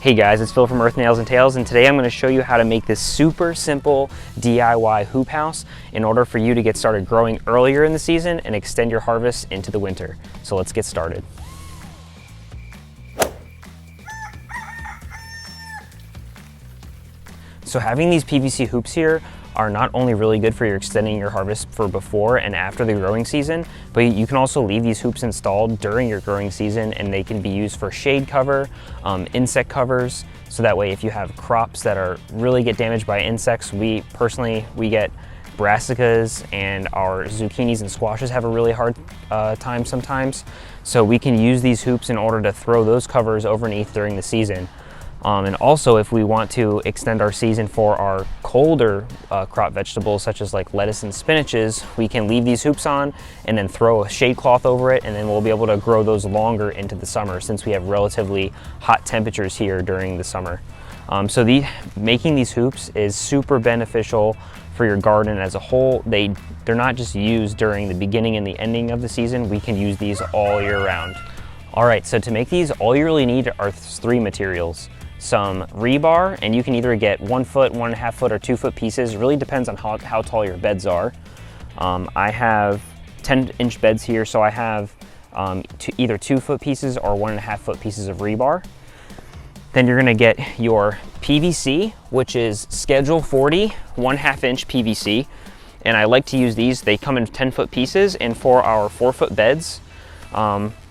Hey guys, it's Phil from Earth Nails and Tails, and today I'm going to show you how to make this super simple DIY hoop house in order for you to get started growing earlier in the season and extend your harvest into the winter. So let's get started. So having these PVC hoops here are not only really good for your extending your harvest for before and after the growing season, but you can also leave these hoops installed during your growing season, and they can be used for shade cover, insect covers. So that way, if you have crops that are really get damaged by insects, we get brassicas, and our zucchinis and squashes have a really hard time sometimes. So we can use these hoops in order to throw those covers underneath during the season. And also, if we want to extend our season for our colder crop vegetables, such as like lettuce and spinaches, we can leave these hoops on and then throw a shade cloth over it, and then we'll be able to grow those longer into the summer since we have relatively hot temperatures here during the summer. Making these hoops is super beneficial for your garden as a whole. They're not just used during the beginning and the ending of the season. We can use these all year round. All right, so to make these, all you really need are three materials. Some rebar, and you can either get 1 foot, 1.5 foot, or 2 foot pieces. It really depends on how tall your beds are. I have 10-inch beds here, so I have either 2 foot pieces or 1.5 foot pieces of rebar. Then you're gonna get your PVC, which is Schedule 40, 1/2 inch PVC. And I like to use these. They come in 10 foot pieces, and for our 4 foot beds,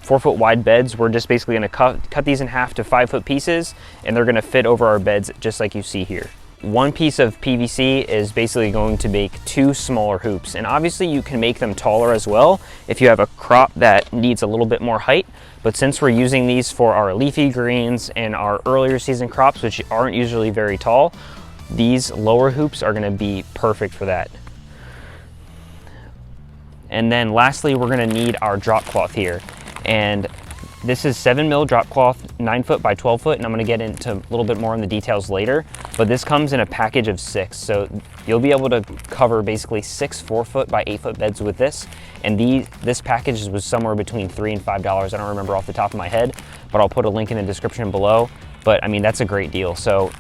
4 foot wide beds, we're just basically gonna cut these in half to 5 foot pieces, and they're gonna fit over our beds just like you see here. One piece of PVC is basically going to make 2 smaller hoops, and obviously you can make them taller as well if you have a crop that needs a little bit more height. But since we're using these for our leafy greens and our earlier season crops, which aren't usually very tall, these lower hoops are gonna be perfect for that. And then lastly, we're gonna need our drop cloth here. And this is 7 mil drop cloth, 9 foot by 12 foot, and I'm gonna get into a little bit more on the details later, but this comes in a package of 6. So you'll be able to cover basically 6 4 foot by 8 foot beds with this. And this package was somewhere between $3 and $5. I don't remember off the top of my head, but I'll put a link in the description below. But I mean, that's a great deal. So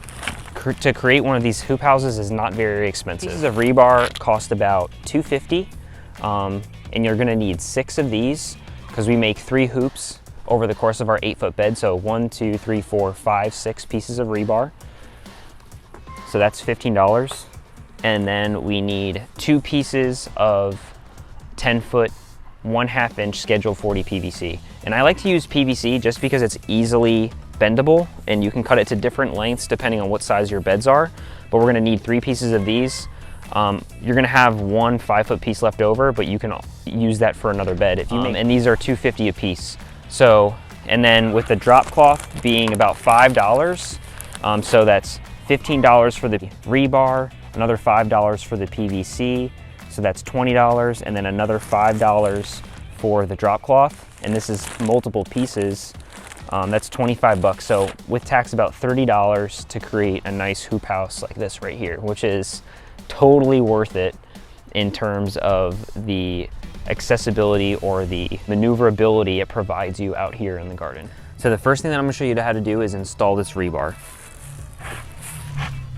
to create one of these hoop houses is not very expensive. Pieces of rebar cost about $2.50, and you're gonna need 6 of these, because we make 3 hoops over the course of our 8 foot bed. So 1, 2, 3, 4, 5, 6 pieces of rebar. So that's $15. And then we need 2 pieces of 10 foot, 1/2 inch Schedule 40 PVC. And I like to use PVC just because it's easily bendable, and you can cut it to different lengths depending on what size your beds are. But we're gonna need 3 pieces of these. You're gonna have 1 5 foot piece left over, but you can use that for another bed if you make, and these are $2.50 a piece. So, and then with the drop cloth being about $5, so that's $15 for the rebar, another $5 for the PVC, so that's $20, and then another $5 for the drop cloth. And this is multiple pieces, that's 25 bucks. So with tax, about $30 to create a nice hoop house like this right here, which is totally worth it in terms of the accessibility or the maneuverability it provides you out here in the garden. So the first thing that I'm gonna show you how to do is install this rebar.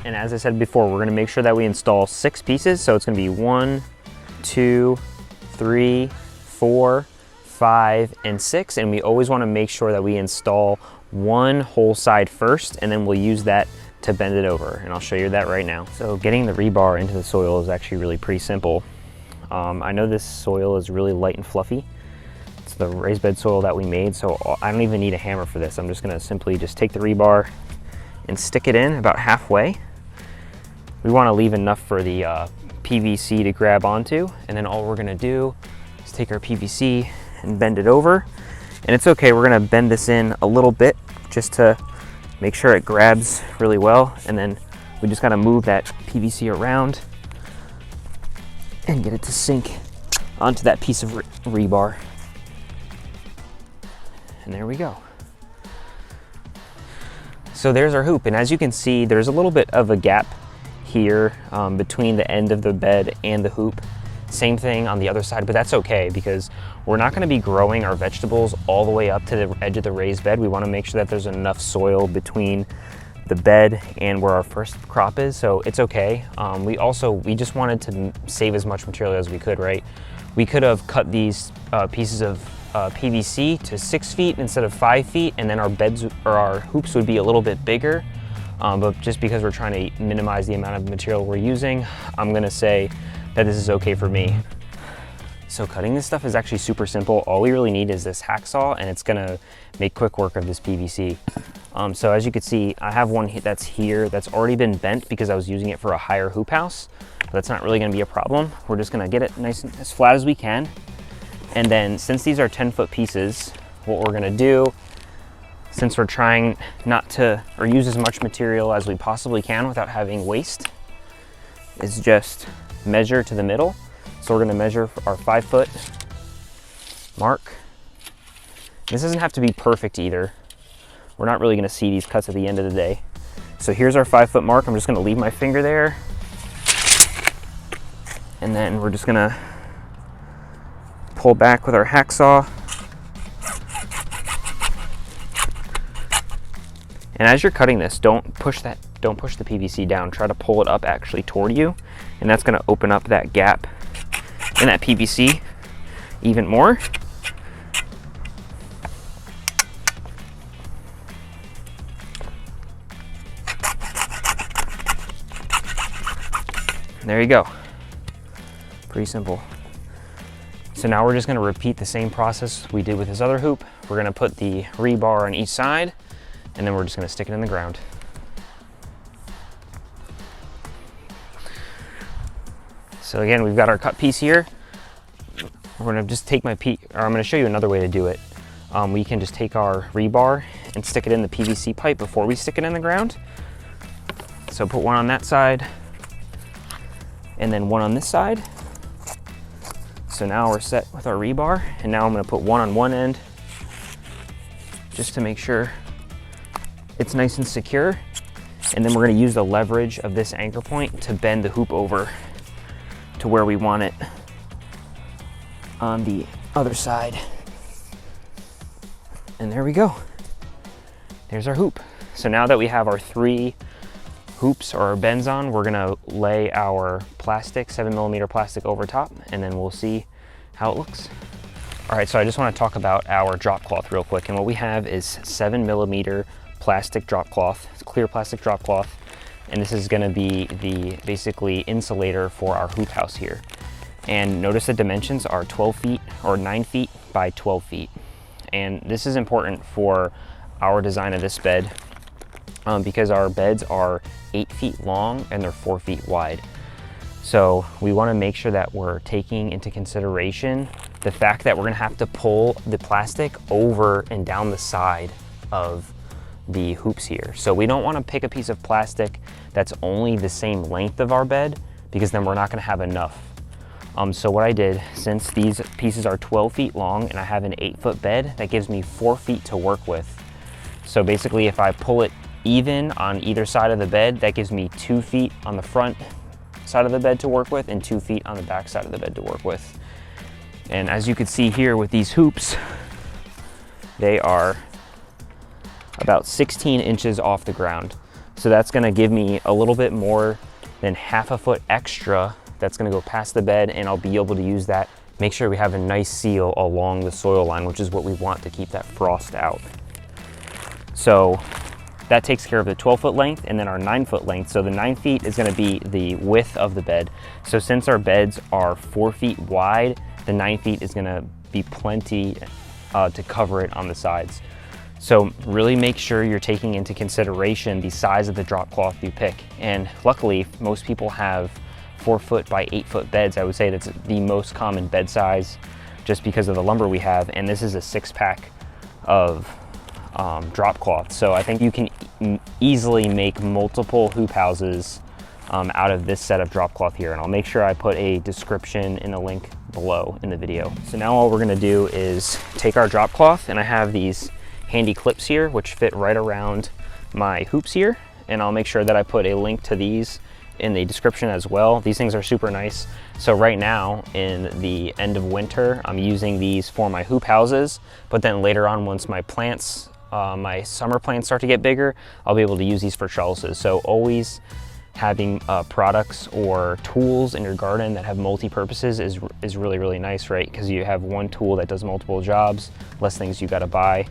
And as I said before, we're gonna make sure that we install 6 pieces. So it's gonna be 1, 2, 3, 4, 5, and 6. And we always wanna make sure that we install one whole side first, and then we'll use that to bend it over, and I'll show you that right now. So getting the rebar into the soil is actually really pretty simple. I know this soil is really light and fluffy. It's the raised bed soil that we made, so I don't even need a hammer for this. I'm just gonna simply just take the rebar and stick it in about halfway. We wanna leave enough for the PVC to grab onto, and then all we're gonna do is take our PVC and bend it over. And it's okay, we're gonna bend this in a little bit just to make sure it grabs really well, and then we just gotta move that PVC around and get it to sink onto that piece of rebar. And there we go. So there's our hoop, and as you can see, there's a little bit of a gap here between the end of the bed and the hoop. Same thing on the other side, but that's okay because we're not gonna be growing our vegetables all the way up to the edge of the raised bed. We wanna make sure that there's enough soil between the bed and where our first crop is, so it's okay. We just wanted to save as much material as we could, right? We could have cut these pieces of PVC to 6 feet instead of 5 feet, and then our beds or our hoops would be a little bit bigger. But just because we're trying to minimize the amount of material we're using, I'm gonna say that this is okay for me. So cutting this stuff is actually super simple. All we really need is this hacksaw, and it's gonna make quick work of this PVC. So as you can see, I have one that's here that's already been bent because I was using it for a higher hoop house. But that's not really gonna be a problem. We're just gonna get it nice and as flat as we can. And then since these are 10-foot pieces, what we're gonna do, since we're trying not to, or use as much material as we possibly can without having waste, is just measure to the middle. So we're gonna measure our 5-foot mark. This doesn't have to be perfect either. We're not really gonna see these cuts at the end of the day. So here's our 5-foot mark. I'm just gonna leave my finger there. And then we're just gonna pull back with our hacksaw. And as you're cutting this, don't push the PVC down. Try to pull it up actually toward you. And that's gonna open up that gap in that PVC even more. There you go. Pretty simple. So now we're just gonna repeat the same process we did with this other hoop. We're gonna put the rebar on each side, and then we're just gonna stick it in the ground. So again, we've got our cut piece here. We're gonna just take I'm gonna show you another way to do it. We can just take our rebar and stick it in the PVC pipe before we stick it in the ground. So put one on that side, and then one on this side. So now we're set with our rebar, and now I'm gonna put one on one end just to make sure it's nice and secure. And then we're gonna use the leverage of this anchor point to bend the hoop over to where we want it on the other side. And there we go. There's our hoop. So now that we have our 3 hoops or our bends on, we're gonna lay our plastic, 7mm plastic over top, and then we'll see how it looks. All right, so I just wanna talk about our drop cloth real quick. And what we have is 7mm plastic drop cloth. It's clear plastic drop cloth. And this is gonna be the basically insulator for our hoop house here. And notice the dimensions are 12 feet or 9 feet by 12 feet. And this is important for our design of this bed because our beds are 8 feet long and they're 4 feet wide. So we wanna make sure that we're taking into consideration the fact that we're gonna have to pull the plastic over and down the side of the hoops here. So we don't want to pick a piece of plastic that's only the same length of our bed because then we're not going to have enough. So what I did, since these pieces are 12 feet long and I have an 8-foot bed, that gives me 4 feet to work with. So basically if I pull it even on either side of the bed, that gives me 2 feet on the front side of the bed to work with and 2 feet on the back side of the bed to work with. And as you can see here with these hoops, they are about 16 inches off the ground. So that's gonna give me a little bit more than half a foot extra that's gonna go past the bed, and I'll be able to use that. Make sure we have a nice seal along the soil line, which is what we want to keep that frost out. So that takes care of the 12-foot length and then our 9-foot length. So the 9 feet is gonna be the width of the bed. So since our beds are 4 feet wide, the 9 feet is gonna be plenty to cover it on the sides. So really make sure you're taking into consideration the size of the drop cloth you pick. And luckily, most people have 4-foot by 8-foot beds. I would say that's the most common bed size just because of the lumber we have. And this is a 6-pack of drop cloth. So I think you can easily make multiple hoop houses out of this set of drop cloth here. And I'll make sure I put a description in a link below in the video. So now all we're gonna do is take our drop cloth, and I have these handy clips here which fit right around my hoops here, and I'll make sure that I put a link to these in the description as well. These things are super nice. So right now in the end of winter, I'm using these for my hoop houses, but then later on, once my plants, my summer plants start to get bigger, I'll be able to use these for trellises. So always having products or tools in your garden that have multi-purposes is really, really nice, right? Because you have one tool that does multiple jobs, less things you gotta buy,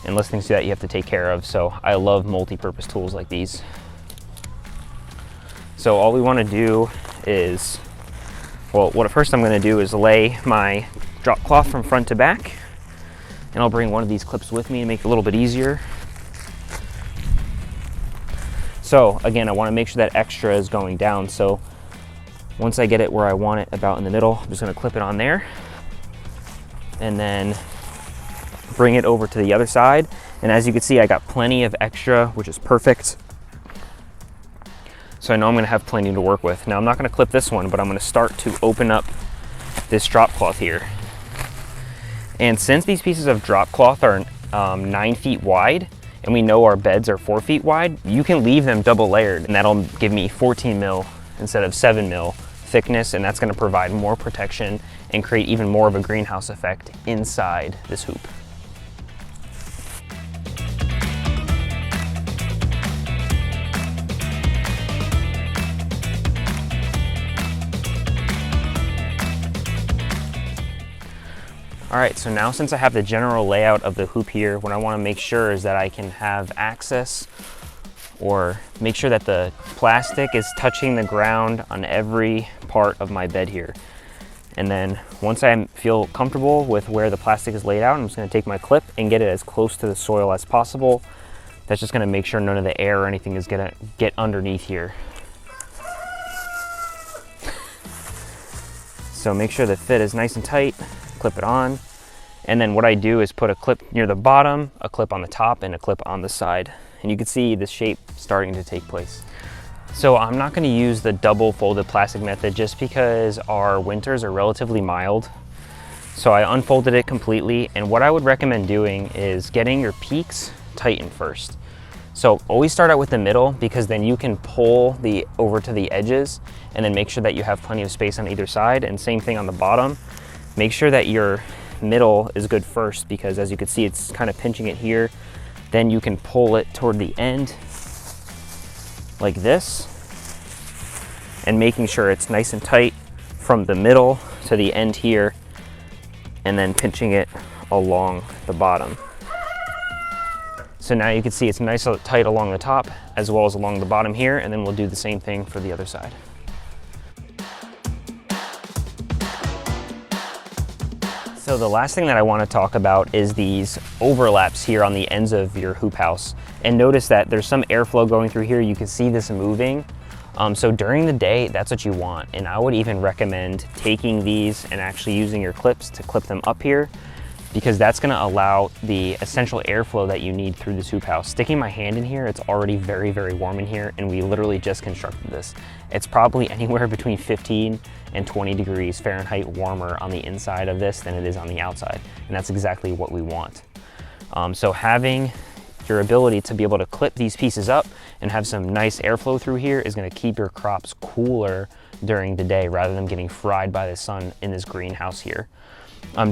and less things that you have to take care of. So I love multi-purpose tools like these. So all we wanna do is, well, what first I'm gonna do is lay my drop cloth from front to back, and I'll bring one of these clips with me and make it a little bit easier. So again, I wanna make sure that extra is going down. So once I get it where I want it, about in the middle, I'm just gonna clip it on there and then bring it over to the other side. And as you can see, I got plenty of extra, which is perfect. So I know I'm gonna have plenty to work with. Now I'm not gonna clip this one, but I'm gonna start to open up this drop cloth here. And since these pieces of drop cloth are 9 feet wide, and we know our beds are 4 feet wide, you can leave them double layered, and that'll give me 14 mil instead of 7 mil thickness, and that's gonna provide more protection and create even more of a greenhouse effect inside this hoop. All right, so now since I have the general layout of the hoop here, what I wanna make sure is that I can have access or make sure that the plastic is touching the ground on every part of my bed here. And then once I feel comfortable with where the plastic is laid out, I'm just gonna take my clip and get it as close to the soil as possible. That's just gonna make sure none of the air or anything is gonna get underneath here. So make sure the fit is nice and tight. Clip it on, and then what I do is put a clip near the bottom, a clip on the top, and a clip on the side, and you can see the shape starting to take place. So I'm not going to use the double folded plastic method just because our winters are relatively mild. So I unfolded it completely, and what I would recommend doing is getting your peaks tightened first. So always start out with the middle, because then you can pull over to the edges and then make sure that you have plenty of space on either side, and same thing on the bottom. Make sure that your middle is good first, because as you can see, it's kind of pinching it here. Then you can pull it toward the end like this, and making sure it's nice and tight from the middle to the end here, and then pinching it along the bottom. So now you can see it's nice and tight along the top as well as along the bottom here, and then we'll do the same thing for the other side. So the last thing that I want to talk about is these overlaps here on the ends of your hoop house. And notice that there's some airflow going through here. You can see this moving. So during the day, that's what you want. And I would even recommend taking these and actually using your clips to clip them up here, because that's going to allow the essential airflow that you need through this hoop house. Sticking my hand in here, it's already very, very warm in here, and we literally just constructed this. It's probably anywhere between 15 and 20 degrees Fahrenheit warmer on the inside of this than it is on the outside, and that's exactly what we want. So having your ability to be able to clip these pieces up and have some nice airflow through here is going to keep your crops cooler during the day rather than getting fried by the sun in this greenhouse here.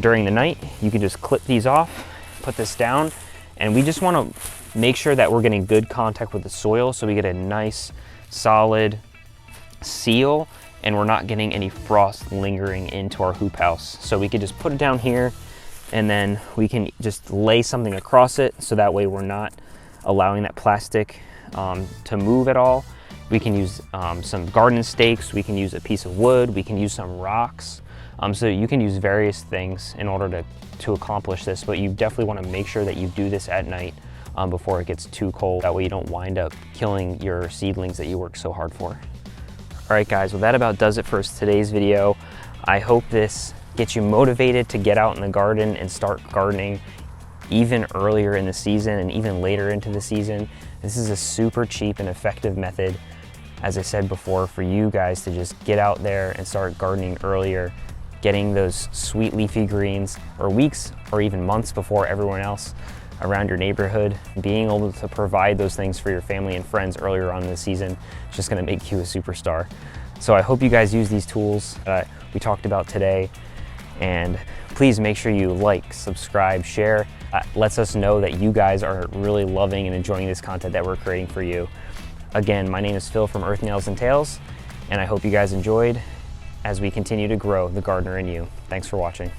During the night, you can just clip these off, put this down, and we just want to make sure that we're getting good contact with the soil so we get a nice solid seal and we're not getting any frost lingering into our hoop house. So we could just put it down here, and then we can just lay something across it so that way we're not allowing that plastic to move at all. We can use some garden stakes, we can use a piece of wood, we can use some rocks. So you can use various things in order to accomplish this, but you definitely want to make sure that you do this at night before it gets too cold. That way you don't wind up killing your seedlings that you work so hard for. All right guys, well that about does it for today's video. I hope this gets you motivated to get out in the garden and start gardening even earlier in the season and even later into the season. This is a super cheap and effective method, as I said before, for you guys to just get out there and start gardening earlier, getting those sweet leafy greens or weeks or even months before everyone else. around your neighborhood. Being able to provide those things for your family and friends earlier on in the season is just gonna make you a superstar. So I hope you guys use these tools that we talked about today, and please make sure you like, subscribe, share. Lets us know that you guys are really loving and enjoying this content that we're creating for you. Again, my name is Phil from Earth Nails and Tails, and I hope you guys enjoyed as we continue to grow the gardener in you. Thanks for watching.